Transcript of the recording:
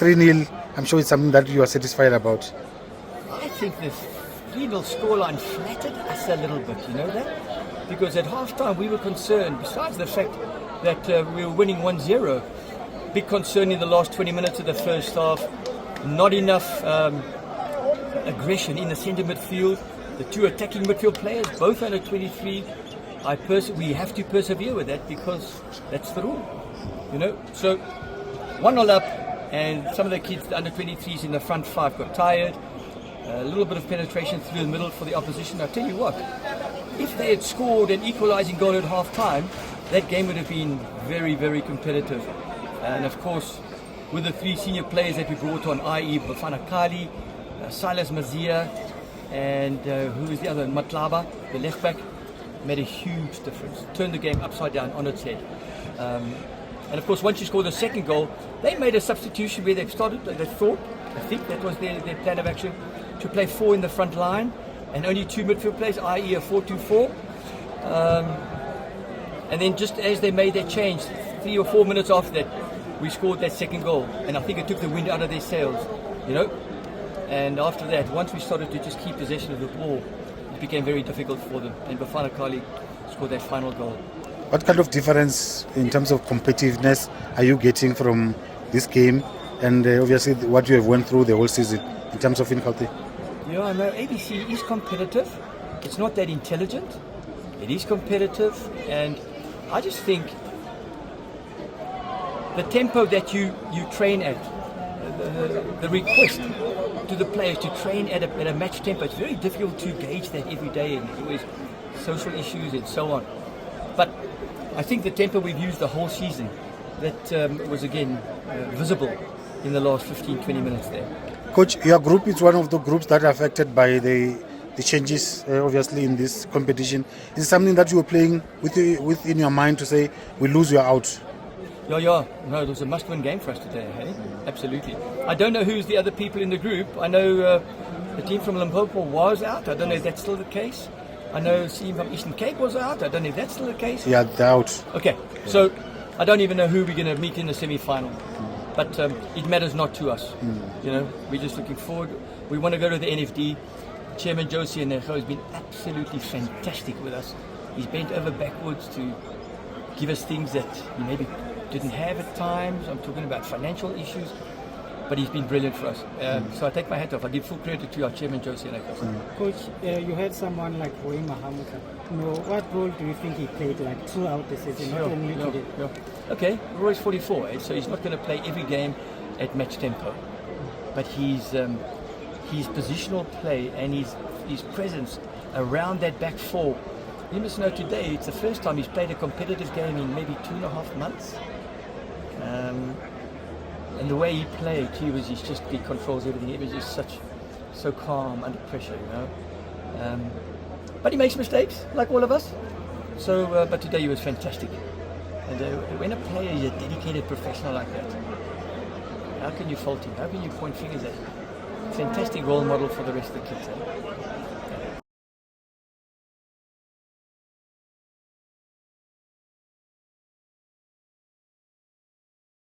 3-0, I'm sure it's something that you are satisfied about. I think the 3-0 scoreline flattered us a little bit, you know that? Because at half-time we were concerned, besides the fact that we were winning 1-0, big concern in the last 20 minutes of the first half, not enough aggression in the centre midfield. The two attacking midfield players, both under 23, we have to persevere with that because that's the rule, you know. So 1-0 up, and some of the kids, the under 23s in the front five, got tired. A little bit of penetration through the middle for the opposition. I'll tell you what, if they had scored an equalising goal at half time, that game would have been very, very competitive. And of course, with the three senior players that we brought on, i.e. Bafana Kali, Silas Mazia, and who is the other, Matlaba, the left back, made a huge difference. Turned the game upside down on its head. And of course, once you score the second goal, they made a substitution where they thought, I think that was their plan of action, to play 4 in the front line and only 2 midfield players, i.e. a 4-2-4. And then just as they made their change, 3 or 4 minutes after that, we scored that second goal. And I think it took the wind out of their sails, you know. And after that, once we started to just keep possession of the ball, it became very difficult for them. And Bafana Kali scored that final goal. What kind of difference in terms of competitiveness are you getting from this game and obviously what you have went through the whole season in terms of difficulty? Yeah, I know ABC is competitive. It's not that intelligent. It is competitive, and I just think the tempo that you train at, the request to the players to train at a match tempo, it's very difficult to gauge that every day, and there's always social issues and so on. But I think the tempo we've used the whole season, that was again visible in the last 15-20 minutes there. Coach, your group is one of the groups that are affected by the changes obviously in this competition. Is it something that you were playing within your mind to say, we lose, you're out? Yeah. No, it was a must-win game for us today, hey? Absolutely. I don't know who's the other people in the group. I know the team from Limpopo was out. I don't know if that's still the case. I know the team from Eastern Cape was out. I don't know if that's still the case. Yeah, they're out. Okay, so I don't even know who we're going to meet in the semi-final. But it matters not to us. You know, we're just looking forward. We want to go to the NFD. Chairman Josie Anejo has been absolutely fantastic with us. He's bent over backwards to give us things that he maybe didn't have at times. I'm talking about financial issues, but he's been brilliant for us. So I take my hat off. I give full credit to our Chairman Josie Anejo. Coach, you had someone like Roy Mahamuka. What role do you think he played like throughout the season, not only today? Okay, Roy's 44, so he's not going to play every game at match tempo. But his positional play and his presence around that back four. You must know today, it's the first time he's played a competitive game in maybe 2.5 months. And the way he played, he controls everything. He was just so calm under pressure, you know. But he makes mistakes, like all of us. So, but today he was fantastic. And when a player is a dedicated professional like that, how can you fault him? How can you point fingers at him? Fantastic role model for the rest of the kids.